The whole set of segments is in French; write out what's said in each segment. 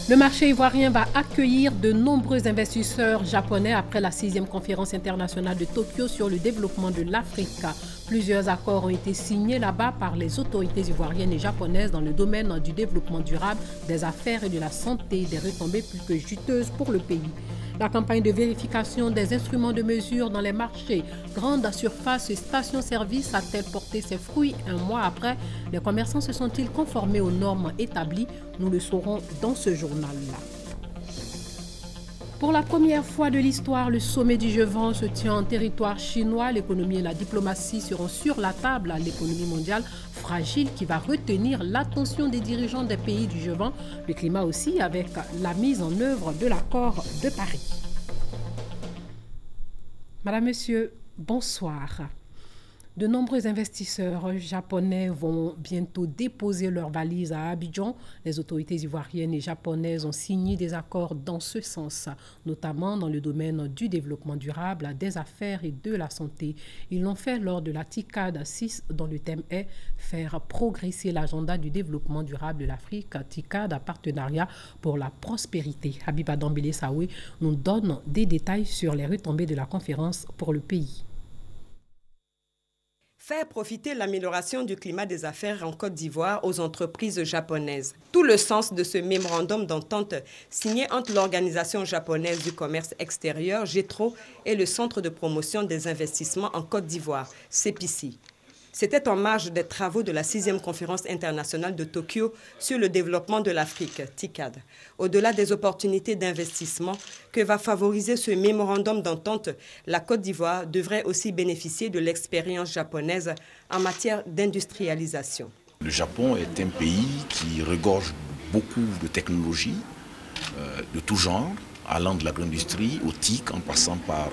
Le marché ivoirien va accueillir de nombreux investisseurs japonais après la 6e conférence internationale de Tokyo sur le développement de l'Afrique. Plusieurs accords ont été signés là-bas par les autorités ivoiriennes et japonaises dans le domaine du développement durable, des affaires et de la santé, des retombées plus que juteuses pour le pays. La campagne de vérification des instruments de mesure dans les marchés, grandes surfaces et stations-service a-t-elle porté ses fruits un mois après? Les commerçants se sont-ils conformés aux normes établies? Nous le saurons dans ce journal-là. Pour la première fois de l'histoire, le sommet du G20 se tient en territoire chinois. L'économie et la diplomatie seront sur la table. L'économie mondiale fragile qui va retenir l'attention des dirigeants des pays du G20. Le climat aussi avec la mise en œuvre de l'accord de Paris. Madame, Monsieur, bonsoir. De nombreux investisseurs japonais vont bientôt déposer leurs valises à Abidjan. Les autorités ivoiriennes et japonaises ont signé des accords dans ce sens, notamment dans le domaine du développement durable, des affaires et de la santé. Ils l'ont fait lors de la TICAD 6, dont le thème est « Faire progresser l'agenda du développement durable de l'Afrique ». TICAD, partenariat pour la prospérité. Habiba Dambélé Saoué nous donne des détails sur les retombées de la conférence pour le pays. Faire profiter l'amélioration du climat des affaires en Côte d'Ivoire aux entreprises japonaises. Tout le sens de ce mémorandum d'entente signé entre l'Organisation japonaise du commerce extérieur, GETRO, et le Centre de promotion des investissements en Côte d'Ivoire, CEPICI. C'était en marge des travaux de la 6e conférence internationale de Tokyo sur le développement de l'Afrique, TICAD. Au-delà des opportunités d'investissement que va favoriser ce mémorandum d'entente, la Côte d'Ivoire devrait aussi bénéficier de l'expérience japonaise en matière d'industrialisation. Le Japon est un pays qui regorge beaucoup de technologies de tout genre, allant de l'agro-industrie au TIC, en passant par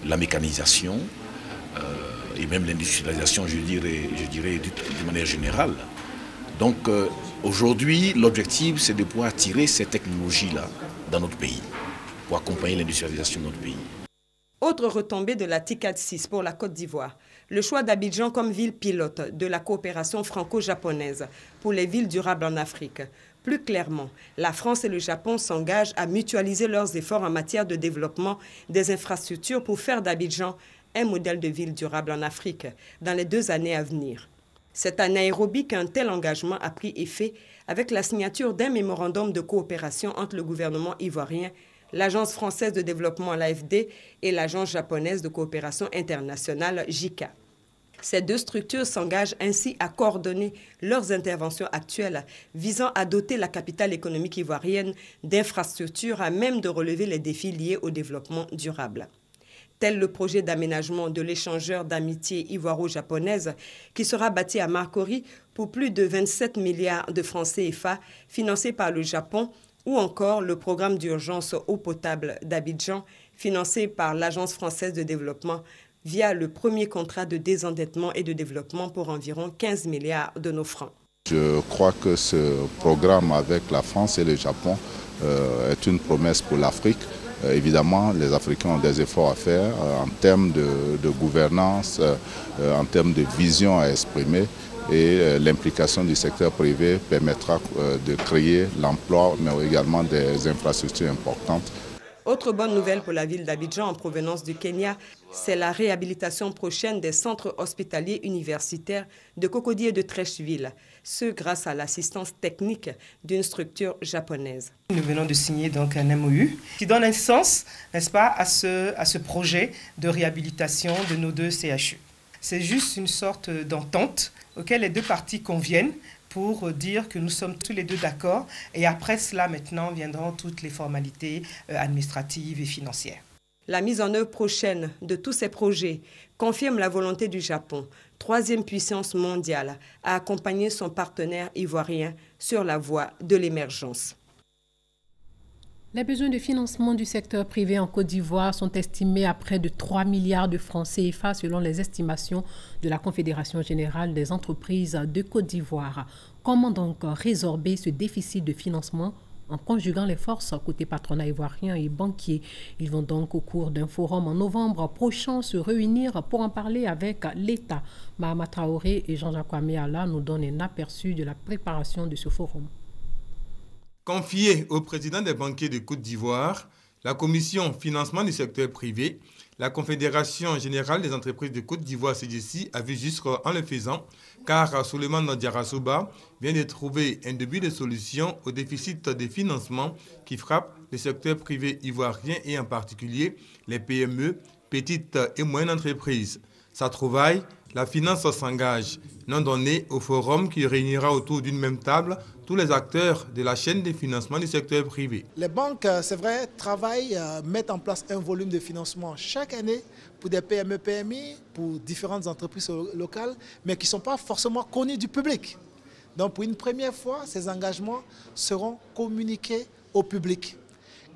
la mécanisation, et même l'industrialisation, je dirais de manière générale. Donc aujourd'hui, l'objectif, c'est de pouvoir attirer ces technologies-là dans notre pays, pour accompagner l'industrialisation de notre pays. Autre retombée de la TICAD 6 pour la Côte d'Ivoire, le choix d'Abidjan comme ville pilote de la coopération franco-japonaise pour les villes durables en Afrique. Plus clairement, la France et le Japon s'engagent à mutualiser leurs efforts en matière de développement des infrastructures pour faire d'Abidjan un modèle de ville durable en Afrique dans les 2 années à venir. C'est à Nairobi qu'un tel engagement a pris effet avec la signature d'un mémorandum de coopération entre le gouvernement ivoirien, l'Agence française de développement, l'AFD, et l'Agence japonaise de coopération internationale, JICA. Ces 2 structures s'engagent ainsi à coordonner leurs interventions actuelles visant à doter la capitale économique ivoirienne d'infrastructures à même de relever les défis liés au développement durable. Tel le projet d'aménagement de l'échangeur d'amitié ivoiro-japonaise qui sera bâti à Marcory pour plus de 27 milliards de francs CFA financé par le Japon, ou encore le programme d'urgence eau potable d'Abidjan financé par l'Agence française de développement via le premier contrat de désendettement et de développement pour environ 15 milliards de nos francs. Je crois que ce programme avec la France et le Japon est une promesse pour l'Afrique. Évidemment, les Africains ont des efforts à faire en termes de gouvernance, en termes de vision à exprimer, et l'implication du secteur privé permettra de créer l'emploi, mais également des infrastructures importantes. Autre bonne nouvelle pour la ville d'Abidjan en provenance du Kenya, c'est la réhabilitation prochaine des centres hospitaliers universitaires de Cocody et de Treichville, ce grâce à l'assistance technique d'une structure japonaise. Nous venons de signer donc un MOU qui donne un sens, n'est-ce pas, à ce projet de réhabilitation de nos 2 CHU. C'est juste une sorte d'entente auquel les 2 parties conviennent pour dire que nous sommes tous les 2 d'accord, et après cela maintenant viendront toutes les formalités administratives et financières. La mise en œuvre prochaine de tous ces projets confirme la volonté du Japon, 3e puissance mondiale, à accompagner son partenaire ivoirien sur la voie de l'émergence. Les besoins de financement du secteur privé en Côte d'Ivoire sont estimés à près de 3 milliards de francs CFA selon les estimations de la Confédération générale des entreprises de Côte d'Ivoire. Comment donc résorber ce déficit de financement en conjuguant les forces côté patronat ivoirien et banquier? Ils vont donc au cours d'un forum en novembre prochain se réunir pour en parler avec l'État. Mahama Traoré et Jean-Jacques Améala nous donnent un aperçu de la préparation de ce forum. Confiée au président des banquiers de Côte d'Ivoire, la commission financement du secteur privé, la Confédération générale des entreprises de Côte d'Ivoire CGC a vu juste en le faisant, car Souleymane Diarra vient de trouver un début de solution au déficit de financement qui frappe le secteur privé ivoirien et en particulier les PME, petites et moyennes entreprises. Sa trouvaille, la finance s'engage, nom donné au forum qui réunira autour d'une même table tous les acteurs de la chaîne de financement du secteur privé. Les banques, c'est vrai, travaillent, mettent en place un volume de financement chaque année pour des PME, PMI, pour différentes entreprises locales, mais qui ne sont pas forcément connues du public. Donc pour une première fois, ces engagements seront communiqués au public.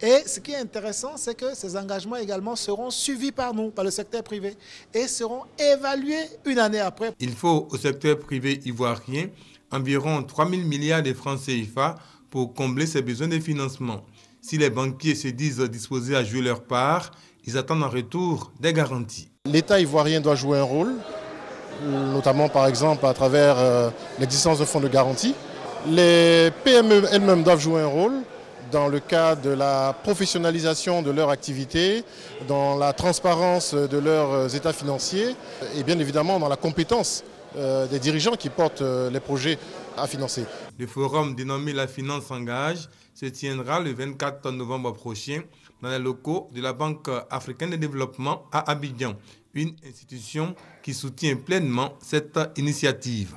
Et ce qui est intéressant, c'est que ces engagements également seront suivis par nous, par le secteur privé, et seront évalués une année après. Il faut au secteur privé ivoirien environ 3 000 milliards de francs CFA pour combler ses besoins de financement. Si les banquiers se disent disposés à jouer leur part, ils attendent en retour des garanties. L'État ivoirien doit jouer un rôle, notamment par exemple à travers l'existence de fonds de garantie. Les PME elles-mêmes doivent jouer un rôle dans le cadre de la professionnalisation de leur activité, dans la transparence de leurs états financiers et bien évidemment dans la compétence des dirigeants qui portent les projets à financer. Le forum dénommé La Finance s'engage se tiendra le 24 novembre prochain dans les locaux de la Banque africaine de développement à Abidjan, une institution qui soutient pleinement cette initiative.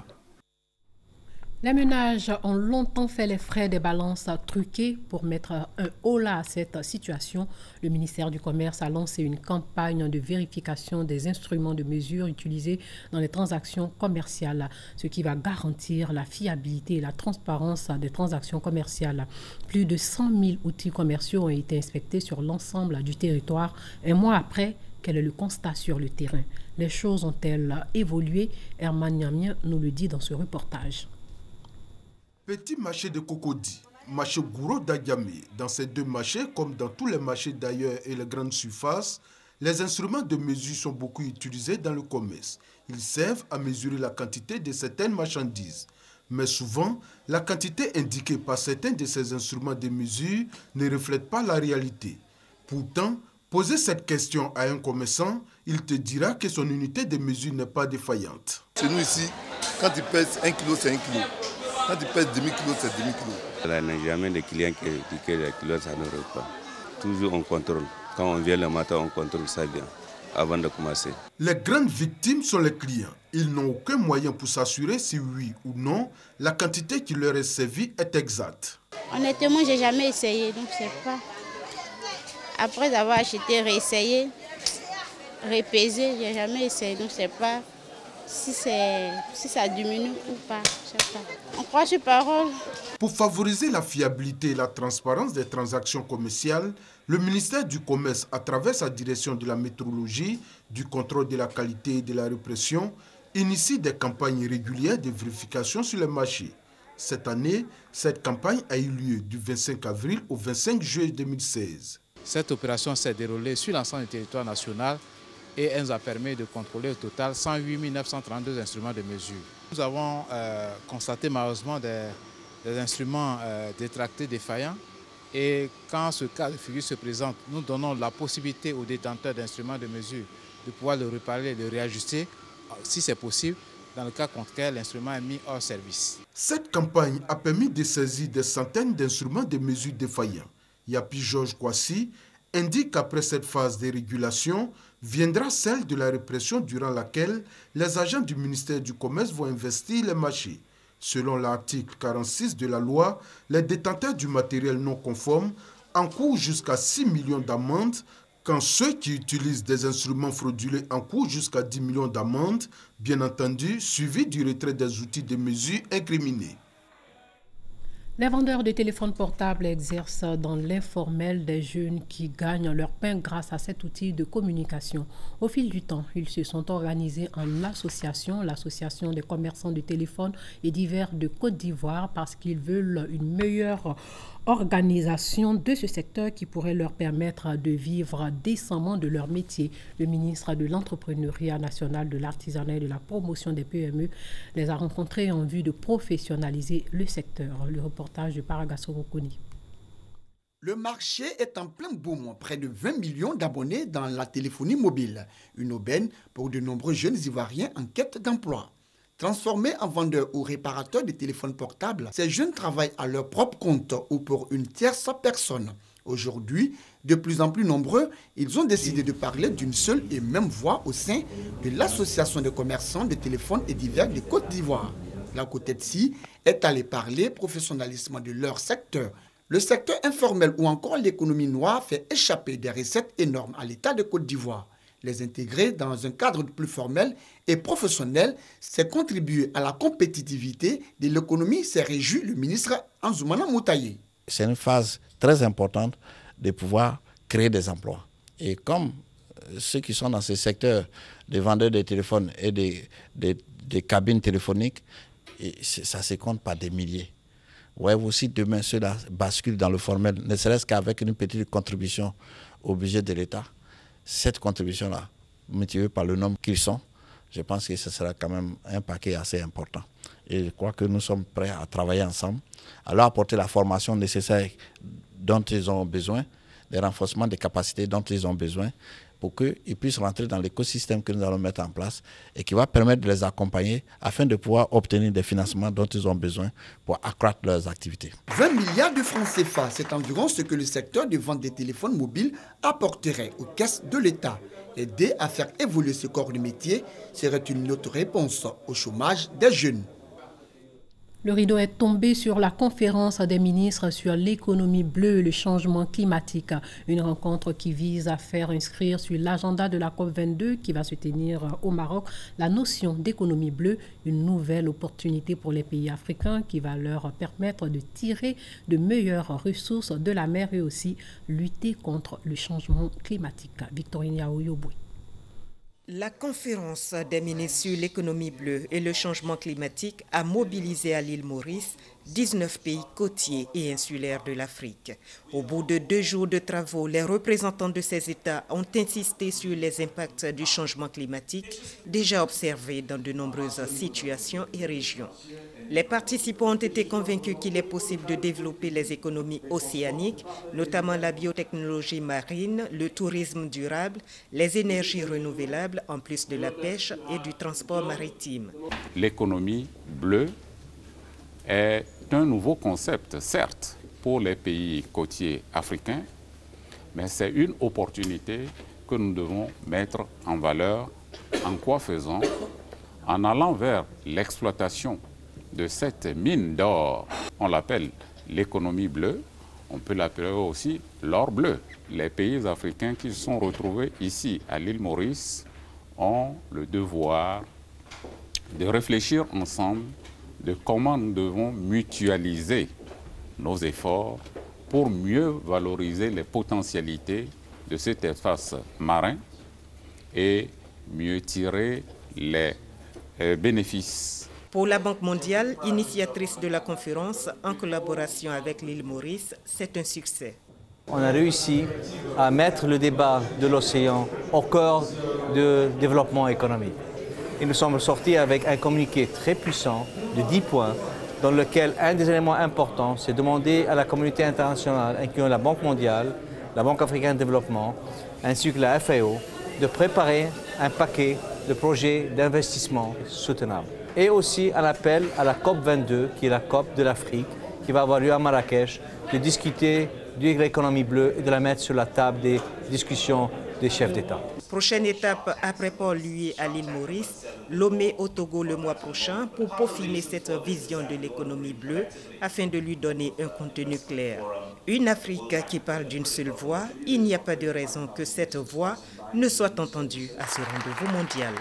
Les ménages ont longtemps fait les frais des balances truquées. Pour mettre un holà à cette situation, le ministère du Commerce a lancé une campagne de vérification des instruments de mesure utilisés dans les transactions commerciales, ce qui va garantir la fiabilité et la transparence des transactions commerciales. Plus de 100 000 outils commerciaux ont été inspectés sur l'ensemble du territoire un mois après. Quel est le constat sur le terrain? Les choses ont-elles évolué? Herman Niamien nous le dit dans ce reportage. Petit marché de Cocody, marché Gouro d'Agamé. Dans ces deux marchés, comme dans tous les marchés d'ailleurs et les grandes surfaces, les instruments de mesure sont beaucoup utilisés dans le commerce. Ils servent à mesurer la quantité de certaines marchandises. Mais souvent, la quantité indiquée par certains de ces instruments de mesure ne reflète pas la réalité. Pourtant, poser cette question à un commerçant, il te dira que son unité de mesure n'est pas défaillante. Chez nous ici, quand il pèse 1 kg, c'est 1 kg. Quand il pèse demi-kilo, c'est demi-kilo. Il n'y a jamais de client qui dit que le kilo, ça ne revient pas. Toujours on contrôle. Quand on vient le matin, on contrôle ça bien, avant de commencer. Les grandes victimes sont les clients. Ils n'ont aucun moyen pour s'assurer si oui ou non, la quantité qui leur est servie est exacte. Honnêtement, je n'ai jamais essayé, donc je ne sais pas. Après avoir acheté, réessayé, repesé, je n'ai jamais essayé, donc je ne sais pas. Si ça diminue ou pas, je ne sais pas. On croit sur parole. Pour favoriser la fiabilité et la transparence des transactions commerciales, le ministère du Commerce, à travers sa direction de la métrologie, du contrôle de la qualité et de la répression, initie des campagnes régulières de vérification sur les marchés. Cette année, cette campagne a eu lieu du 25 avril au 25 juillet 2016. Cette opération s'est déroulée sur l'ensemble du territoire national et elle nous a permis de contrôler au total 108 932 instruments de mesure. Nous avons constaté malheureusement des instruments détractés défaillants et quand ce cas de figure se présente, nous donnons la possibilité aux détenteurs d'instruments de mesure de pouvoir le réparer, de réajuster si c'est possible, dans le cas contraire, l'instrument est mis hors service. Cette campagne a permis de saisir des centaines d'instruments de mesure défaillants. Yapi Georges Kwasi indique qu'après cette phase de régulation, viendra celle de la répression durant laquelle les agents du ministère du Commerce vont investir les marchés. Selon l'article 46 de la loi, les détenteurs du matériel non conforme encourent jusqu'à 6 millions d'amendes, quand ceux qui utilisent des instruments frauduleux encourent jusqu'à 10 millions d'amendes, bien entendu, suivi du retrait des outils de mesure incriminés. Les vendeurs de téléphones portables exercent dans l'informel des jeunes qui gagnent leur pain grâce à cet outil de communication. Au fil du temps, ils se sont organisés en association, l'association des commerçants de téléphones et divers de Côte d'Ivoire, parce qu'ils veulent une meilleure organisation de ce secteur qui pourrait leur permettre de vivre décemment de leur métier. Le ministre de l'Entrepreneuriat national, de l'artisanat et de la promotion des PME les a rencontrés en vue de professionnaliser le secteur. Le reportage reportage de Paragasso Rokoni. Le marché est en plein boom, près de 20 millions d'abonnés dans la téléphonie mobile. Une aubaine pour de nombreux jeunes Ivoiriens en quête d'emploi. Transformés en vendeurs ou réparateurs de téléphones portables, ces jeunes travaillent à leur propre compte ou pour une tierce personne. Aujourd'hui, de plus en plus nombreux, ils ont décidé de parler d'une seule et même voix au sein de l'Association des commerçants de téléphones et divers de Côte d'Ivoire. La COTETSI est allée parler professionnalisme de leur secteur. Le secteur informel ou encore l'économie noire fait échapper des recettes énormes à l'État de Côte d'Ivoire. Les intégrer dans un cadre plus formel et professionnel, c'est contribuer à la compétitivité de l'économie, s'est réjoui le ministre Anzoumana Moutaye. C'est une phase très importante de pouvoir créer des emplois. Et comme ceux qui sont dans ce secteur, des vendeurs de téléphones et des cabines téléphoniques, ça se compte par des milliers. Ouais, aussi demain, ceux-là basculent dans le formel, ne serait-ce qu'avec une petite contribution au budget de l'État. Cette contribution-là, multipliée par le nombre qu'ils sont, je pense que ce sera quand même un paquet assez important. Et je crois que nous sommes prêts à travailler ensemble, à leur apporter la formation nécessaire dont ils ont besoin, les renforcements des capacités dont ils ont besoin, pour qu'ils puissent rentrer dans l'écosystème que nous allons mettre en place et qui va permettre de les accompagner afin de pouvoir obtenir des financements dont ils ont besoin pour accroître leurs activités. 20 milliards de francs CFA, c'est environ ce que le secteur de vente des téléphones mobiles apporterait aux caisses de l'État. Aider à faire évoluer ce corps de métier serait une autre réponse au chômage des jeunes. Le rideau est tombé sur la conférence des ministres sur l'économie bleue et le changement climatique. Une rencontre qui vise à faire inscrire sur l'agenda de la COP22 qui va se tenir au Maroc la notion d'économie bleue, une nouvelle opportunité pour les pays africains qui va leur permettre de tirer de meilleures ressources de la mer et aussi lutter contre le changement climatique. Victorine Yaouyoboué. La conférence des ministres sur l'économie bleue et le changement climatique a mobilisé à l'île Maurice 19 pays côtiers et insulaires de l'Afrique. Au bout de 2 jours de travaux, les représentants de ces États ont insisté sur les impacts du changement climatique déjà observés dans de nombreuses situations et régions. Les participants ont été convaincus qu'il est possible de développer les économies océaniques, notamment la biotechnologie marine, le tourisme durable, les énergies renouvelables, en plus de la pêche et du transport maritime. L'économie bleue est un nouveau concept, certes, pour les pays côtiers africains, mais c'est une opportunité que nous devons mettre en valeur. En quoi faisant? En allant vers l'exploitation de cette mine d'or. On l'appelle l'économie bleue, on peut l'appeler aussi l'or bleu. Les pays africains qui se sont retrouvés ici à l'île Maurice ont le devoir de réfléchir ensemble de comment nous devons mutualiser nos efforts pour mieux valoriser les potentialités de cet espace marin et mieux tirer les bénéfices. Pour la Banque mondiale, initiatrice de la conférence, en collaboration avec l'île Maurice, c'est un succès. On a réussi à mettre le débat de l'océan au cœur du développement économique. Et nous sommes sortis avec un communiqué très puissant de 10 points, dans lequel un des éléments importants, c'est demander à la communauté internationale, incluant la Banque mondiale, la Banque africaine de développement, ainsi que la FAO, de préparer un paquet de projets d'investissement soutenables. Et aussi un appel à la COP22, qui est la COP de l'Afrique, qui va avoir lieu à Marrakech, de discuter de l'économie bleue et de la mettre sur la table des discussions des chefs d'État. Prochaine étape après Port-Louis à l'île Maurice, Lomé au Togo le mois prochain pour peaufiner cette vision de l'économie bleue afin de lui donner un contenu clair. Une Afrique qui parle d'une seule voix, il n'y a pas de raison que cette voix ne soit entendue à ce rendez-vous mondial.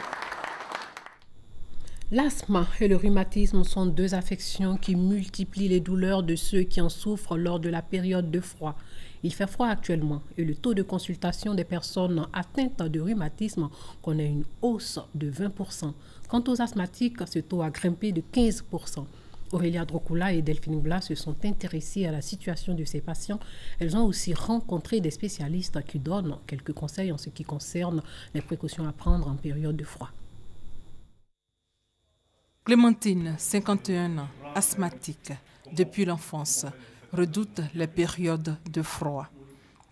L'asthme et le rhumatisme sont 2 affections qui multiplient les douleurs de ceux qui en souffrent lors de la période de froid. Il fait froid actuellement et le taux de consultation des personnes atteintes de rhumatisme connaît une hausse de 20%. Quant aux asthmatiques, ce taux a grimpé de 15%. Aurélia Drocula et Delphine Blas se sont intéressées à la situation de ces patients. Elles ont aussi rencontré des spécialistes qui donnent quelques conseils en ce qui concerne les précautions à prendre en période de froid. Clémentine, 51 ans, asthmatique. depuis l'enfance, redoute les périodes de froid.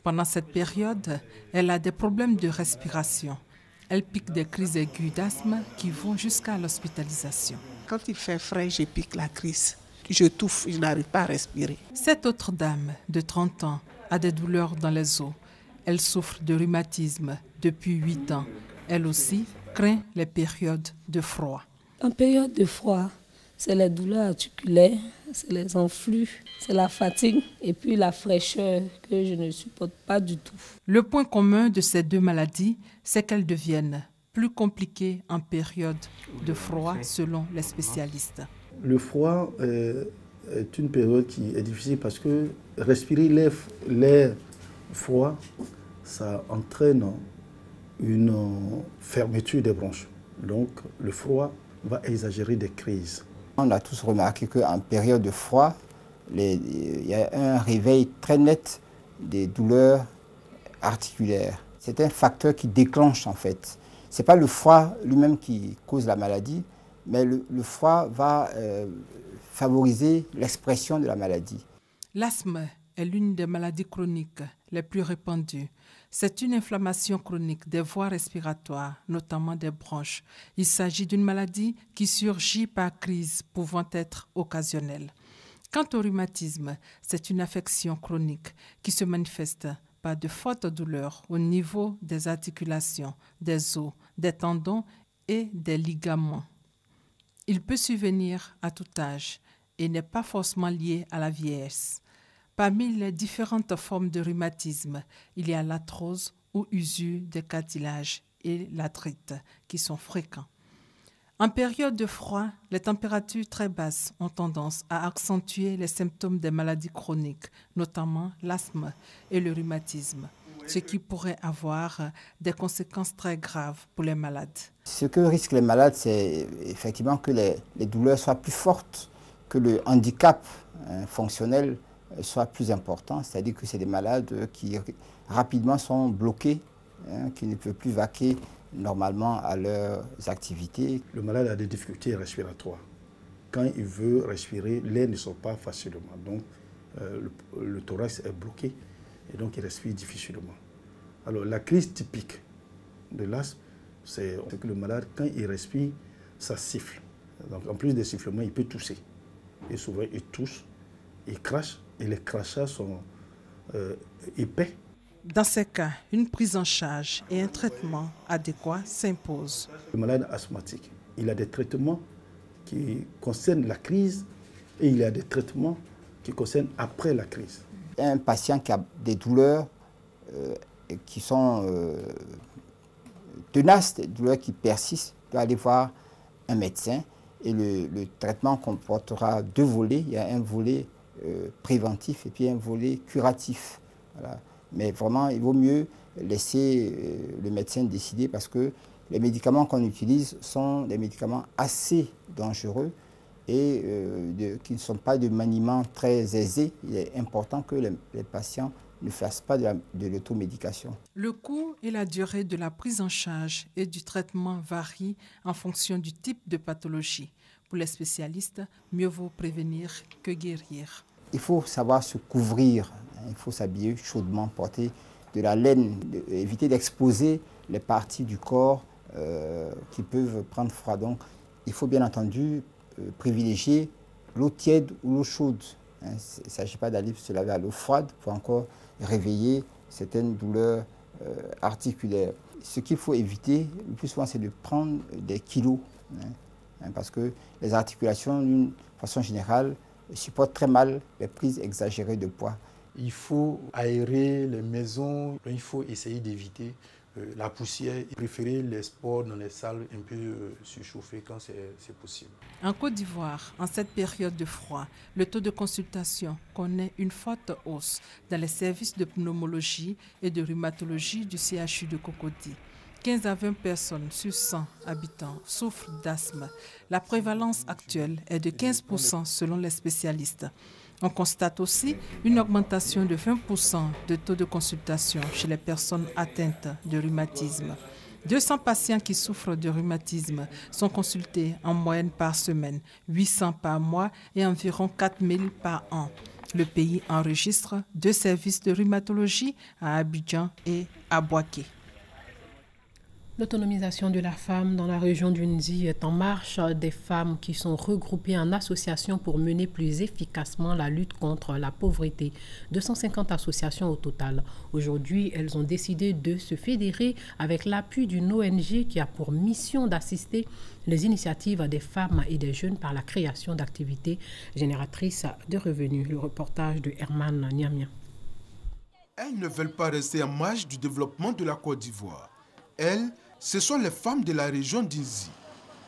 Pendant cette période, elle a des problèmes de respiration. Elle pique des crises aiguës d'asthme qui vont jusqu'à l'hospitalisation. Quand il fait frais, je pique la crise. Je touffe, je n'arrive pas à respirer. Cette autre dame de 30 ans a des douleurs dans les os. Elle souffre de rhumatisme depuis 8 ans. Elle aussi craint les périodes de froid. En période de froid, c'est les douleurs articulaires, c'est les enflux, c'est la fatigue et puis la fraîcheur que je ne supporte pas du tout. Le point commun de ces deux maladies, c'est qu'elles deviennent plus compliquées en période de froid selon les spécialistes. Le froid est une période qui est difficile parce que respirer l'air froid, ça entraîne une fermeture des bronches. Donc le froid va exagérer des crises. On a tous remarqué qu'en période de froid, il y a un réveil très net des douleurs articulaires. C'est un facteur qui déclenche en fait. Ce n'est pas le froid lui-même qui cause la maladie, mais le froid va favoriser l'expression de la maladie. L'asthme est l'une des maladies chroniques les plus répandues. C'est une inflammation chronique des voies respiratoires, notamment des bronches. Il s'agit d'une maladie qui surgit par crise, pouvant être occasionnelle. Quant au rhumatisme, c'est une affection chronique qui se manifeste par de fortes douleurs au niveau des articulations, des os, des tendons et des ligaments. Il peut survenir à tout âge et n'est pas forcément lié à la vieillesse. Parmi les différentes formes de rhumatisme, il y a l'arthrose ou usure des cartilages et l'arthrite qui sont fréquents. En période de froid, les températures très basses ont tendance à accentuer les symptômes des maladies chroniques, notamment l'asthme et le rhumatisme, ce qui pourrait avoir des conséquences très graves pour les malades. Ce que risquent les malades, c'est effectivement que les douleurs soient plus fortes, que le handicap fonctionnel soit plus important, c'est-à-dire que c'est des malades qui rapidement sont bloqués, qui ne peuvent plus vaquer normalement à leurs activités. Le malade a des difficultés respiratoires. Quand il veut respirer, l'air ne sort pas facilement. Donc le thorax est bloqué et donc il respire difficilement. Alors la crise typique de l'asthme, c'est que le malade, quand il respire, ça siffle. Donc en plus des sifflements, il peut tousser. Et souvent, il tousse, il crache. Et les crachats sont épais. Dans ces cas, une prise en charge et un traitement adéquat s'imposent. Le malade asthmatique, il a des traitements qui concernent la crise et il a des traitements qui concernent après la crise. Un patient qui a des douleurs qui sont tenaces, des douleurs qui persistent, doit aller voir un médecin et le traitement comportera deux volets. Il y a un volet préventif et puis un volet curatif. Voilà. Mais vraiment, il vaut mieux laisser le médecin décider parce que les médicaments qu'on utilise sont des médicaments assez dangereux et qui ne sont pas de maniement très aisé. Il est important que les patients ne fassent pas de l'automédication. Le coût et la durée de la prise en charge et du traitement varient en fonction du type de pathologie. Pour les spécialistes, mieux vaut prévenir que guérir. Il faut savoir se couvrir, il faut s'habiller chaudement, porter de la laine, éviter d'exposer les parties du corps qui peuvent prendre froid. Donc, il faut bien entendu privilégier l'eau tiède ou l'eau chaude. Il ne s'agit pas d'aller se laver à l'eau froide pour encore réveiller certaines douleurs articulaires. Ce qu'il faut éviter le plus souvent, c'est de prendre des kilos. Parce que les articulations, d'une façon générale, supportent très mal les prises exagérées de poids. Il faut aérer les maisons, il faut essayer d'éviter la poussière et préférer les sports dans les salles un peu surchauffées quand c'est possible. En Côte d'Ivoire, en cette période de froid, le taux de consultation connaît une forte hausse dans les services de pneumologie et de rhumatologie du CHU de Cocody. 15 à 20 personnes sur 100 habitants souffrent d'asthme. La prévalence actuelle est de 15% selon les spécialistes. On constate aussi une augmentation de 20% de taux de consultation chez les personnes atteintes de rhumatisme. 200 patients qui souffrent de rhumatisme sont consultés en moyenne par semaine, 800 par mois et environ 4000 par an. Le pays enregistre 2 services de rhumatologie à Abidjan et à Bouaké. L'autonomisation de la femme dans la région du Ndi est en marche. Des femmes qui sont regroupées en associations pour mener plus efficacement la lutte contre la pauvreté. 250 associations au total. Aujourd'hui, elles ont décidé de se fédérer avec l'appui d'une ONG qui a pour mission d'assister les initiatives des femmes et des jeunes par la création d'activités génératrices de revenus. Le reportage de Herman Niamia. Elles ne veulent pas rester en marge du développement de la Côte d'Ivoire. Elles, ce sont les femmes de la région d'Inzi.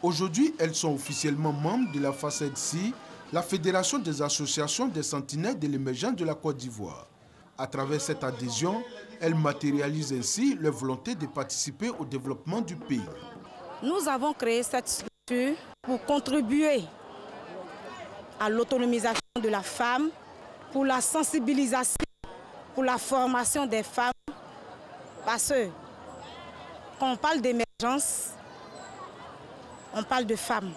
Aujourd'hui, elles sont officiellement membres de la FACEDSI, la Fédération des associations des sentinelles de l'émergence de la Côte d'Ivoire. À travers cette adhésion, elles matérialisent ainsi leur volonté de participer au développement du pays. Nous avons créé cette structure pour contribuer à l'autonomisation de la femme, pour la sensibilisation, pour la formation des femmes, parce que quand on parle d'émergence, on parle de femmes.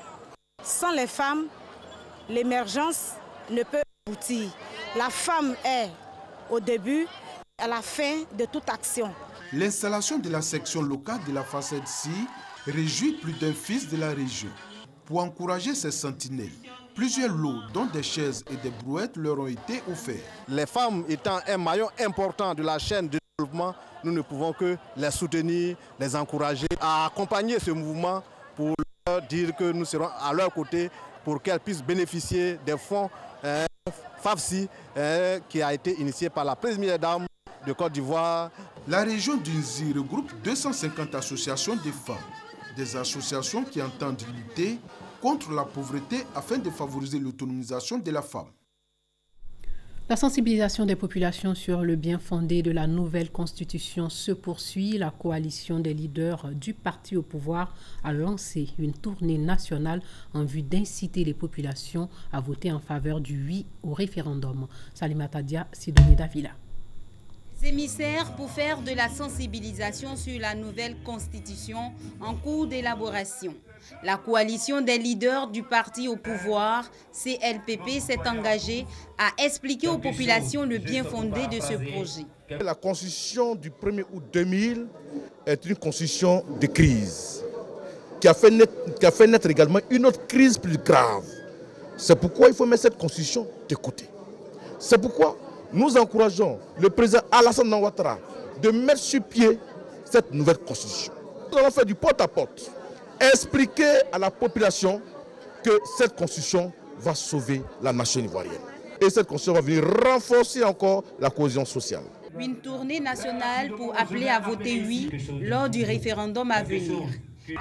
Sans les femmes, l'émergence ne peut aboutir. La femme est au début et à la fin de toute action. L'installation de la section locale de la FACEDSI réjouit plus d'un fils de la région. Pour encourager ces sentinelles, plusieurs lots, dont des chaises et des brouettes, leur ont été offerts. Les femmes étant un maillon important de la chaîne de développement, nous ne pouvons que les soutenir, les encourager à accompagner ce mouvement pour leur dire que nous serons à leur côté pour qu'elles puissent bénéficier des fonds FAFSI qui a été initié par la première dame de Côte d'Ivoire. La région d'Inzi regroupe 250 associations de femmes, des associations qui entendent lutter contre la pauvreté afin de favoriser l'autonomisation de la femme. La sensibilisation des populations sur le bien fondé de la nouvelle constitution se poursuit. La coalition des leaders du parti au pouvoir a lancé une tournée nationale en vue d'inciter les populations à voter en faveur du oui au référendum. Salimata Dia, Sidonie Davila. Émissaires pour faire de la sensibilisation sur la nouvelle constitution en cours d'élaboration. La coalition des leaders du parti au pouvoir, CLPP, s'est engagée à expliquer aux populations le bien fondé de ce projet. La constitution du 1er août 2000 est une constitution de crise qui a fait naître également une autre crise plus grave. C'est pourquoi il faut mettre cette constitution de côté. C'est pourquoi nous encourageons le président Alassane Ouattara de mettre sur pied cette nouvelle constitution. Nous allons faire du porte-à-porte, expliquer à la population que cette constitution va sauver la nation ivoirienne. Et cette constitution va venir renforcer encore la cohésion sociale. Une tournée nationale pour appeler à voter oui lors du référendum à venir.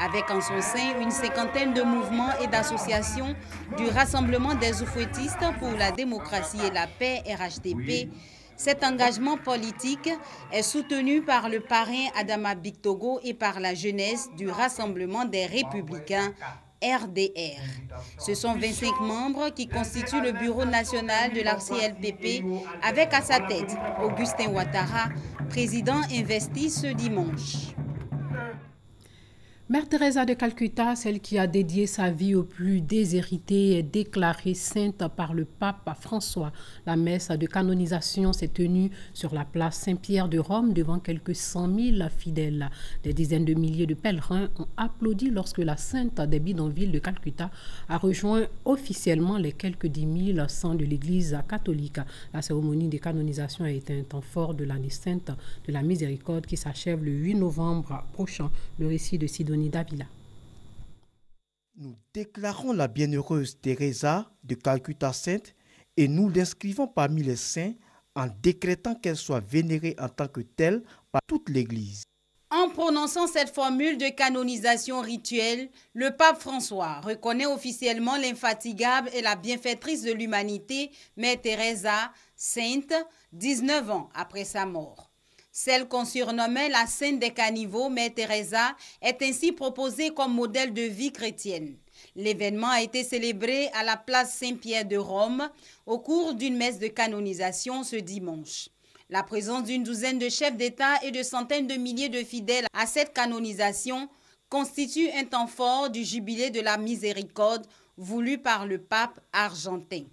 Avec en son sein une cinquantaine de mouvements et d'associations du Rassemblement des oufouettistes pour la démocratie et la paix, RHDP, cet engagement politique est soutenu par le parrain Adama Bictogo et par la jeunesse du Rassemblement des républicains, RDR. Ce sont 25 membres qui constituent le bureau national de la CLPP avec à sa tête Augustin Ouattara, président investi ce dimanche. Mère Teresa de Calcutta, celle qui a dédié sa vie aux plus déshérités, est déclarée sainte par le pape François. La messe de canonisation s'est tenue sur la place Saint-Pierre de Rome devant quelques 100 000 fidèles. Des dizaines de milliers de pèlerins ont applaudi lorsque la sainte des bidonvilles de Calcutta a rejoint officiellement les quelques 10 000 saints de l'église catholique. La cérémonie de canonisation a été un temps fort de l'année sainte de la miséricorde qui s'achève le 8 novembre prochain. Le récit de Sidonie Davila. Nous déclarons la bienheureuse Teresa de Calcutta sainte et nous l'inscrivons parmi les saints en décrétant qu'elle soit vénérée en tant que telle par toute l'Église. En prononçant cette formule de canonisation rituelle, le pape François reconnaît officiellement l'infatigable et la bienfaitrice de l'humanité, Mère Teresa, sainte, 19 ans après sa mort. Celle qu'on surnommait la Sainte des Caniveaux, Mère Teresa, est ainsi proposée comme modèle de vie chrétienne. L'événement a été célébré à la place Saint-Pierre de Rome au cours d'une messe de canonisation ce dimanche. La présence d'une douzaine de chefs d'État et de centaines de milliers de fidèles à cette canonisation constitue un temps fort du jubilé de la miséricorde voulu par le pape argentin.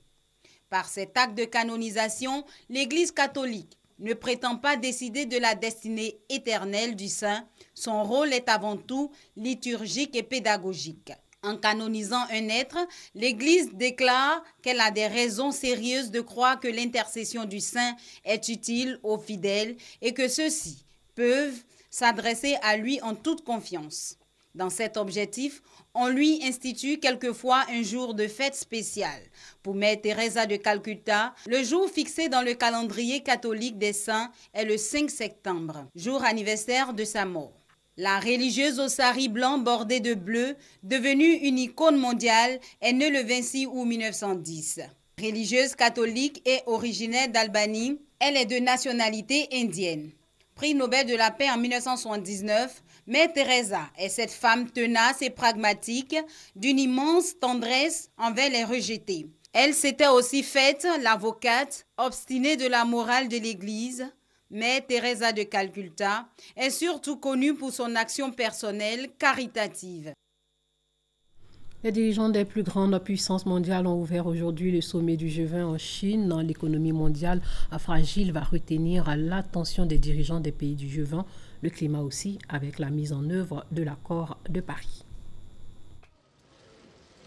Par cet acte de canonisation, l'Église catholique ne prétend pas décider de la destinée éternelle du saint. Son rôle est avant tout liturgique et pédagogique. En canonisant un être, l'Église déclare qu'elle a des raisons sérieuses de croire que l'intercession du saint est utile aux fidèles et que ceux-ci peuvent s'adresser à lui en toute confiance. Dans cet objectif, on lui institue quelquefois un jour de fête spéciale. Pour Mère Teresa de Calcutta, le jour fixé dans le calendrier catholique des saints est le 5 septembre, jour anniversaire de sa mort. La religieuse au sari blanc bordé de bleu, devenue une icône mondiale, est née le 26 août 1910. Religieuse catholique et originaire d'Albanie, elle est de nationalité indienne. Prix Nobel de la paix en 1979, Mère Teresa est cette femme tenace et pragmatique, d'une immense tendresse envers les rejetés. Elle s'était aussi faite l'avocate obstinée de la morale de l'Église. Mère Teresa de Calcutta est surtout connue pour son action personnelle caritative. Les dirigeants des plus grandes puissances mondiales ont ouvert aujourd'hui le sommet du G20 en Chine. L'économie mondiale fragile va retenir l'attention des dirigeants des pays du G20. Le climat aussi, avec la mise en œuvre de l'accord de Paris.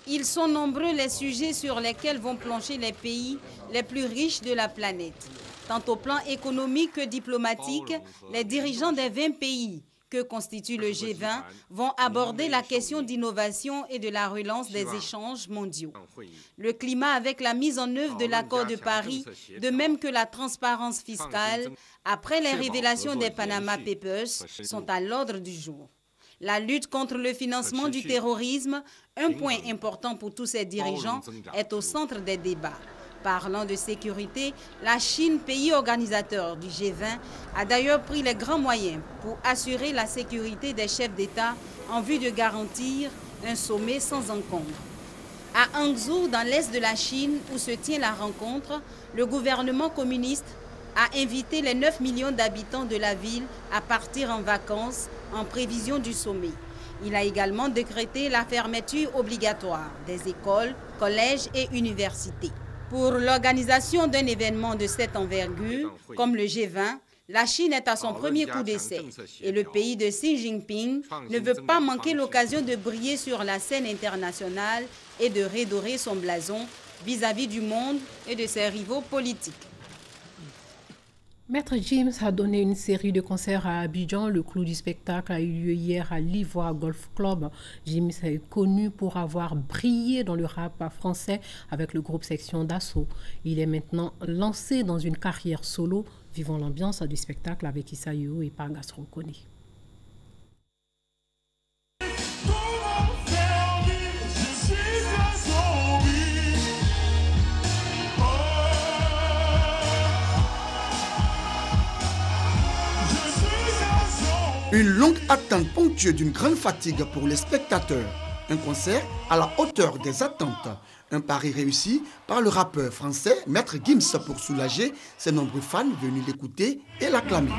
Ils sont nombreux les sujets sur lesquels vont plancher les pays les plus riches de la planète. Tant au plan économique que diplomatique, les dirigeants des 20 pays que constitue le G20 vont aborder la question d'innovation et de la relance des échanges mondiaux. Le climat avec la mise en œuvre de l'accord de Paris, de même que la transparence fiscale, après les révélations des Panama Papers, sont à l'ordre du jour. La lutte contre le financement du terrorisme, un point important pour tous ces dirigeants, est au centre des débats. Parlant de sécurité, la Chine, pays organisateur du G20, a d'ailleurs pris les grands moyens pour assurer la sécurité des chefs d'État en vue de garantir un sommet sans encombre. À Hangzhou, dans l'est de la Chine, où se tient la rencontre, le gouvernement communiste a invité les 9 millions d'habitants de la ville à partir en vacances en prévision du sommet. Il a également décrété la fermeture obligatoire des écoles, collèges et universités. Pour l'organisation d'un événement de cette envergure, comme le G20, la Chine est à son premier coup d'essai et le pays de Xi Jinping ne veut pas manquer l'occasion de briller sur la scène internationale et de redorer son blason vis-à-vis du monde et de ses rivaux politiques. Maître Gims a donné une série de concerts à Abidjan. Le clou du spectacle a eu lieu hier à l'Ivoire Golf Club. Gims est connu pour avoir brillé dans le rap français avec le groupe Section d'Assaut. Il est maintenant lancé dans une carrière solo, vivant l'ambiance du spectacle avec Issa Yo et Pargas Rokone. Une longue attente ponctuée d'une grande fatigue pour les spectateurs. Un concert à la hauteur des attentes. Un pari réussi par le rappeur français Maître Gims pour soulager ses nombreux fans venus l'écouter et l'acclamer.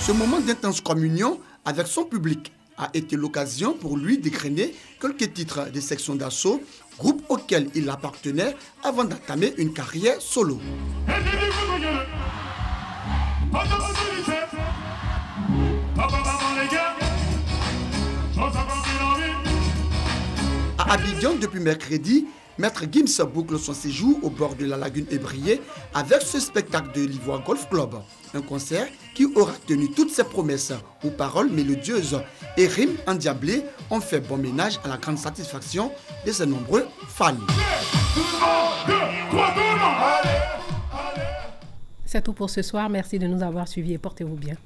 Ce moment d'intense communion avec son public a été l'occasion pour lui d'égrainer quelques titres des Sections d'Assaut, groupe auquel il appartenait avant d'entamer une carrière solo. À Abidjan, depuis mercredi, Maître Gims boucle son séjour au bord de la lagune ébriée avec ce spectacle de l'Ivoire Golf Club. Un concert qui aura tenu toutes ses promesses aux paroles mélodieuses et rimes endiablées ont fait bon ménage à la grande satisfaction de ses nombreux fans. C'est tout pour ce soir. Merci de nous avoir suivis et portez-vous bien.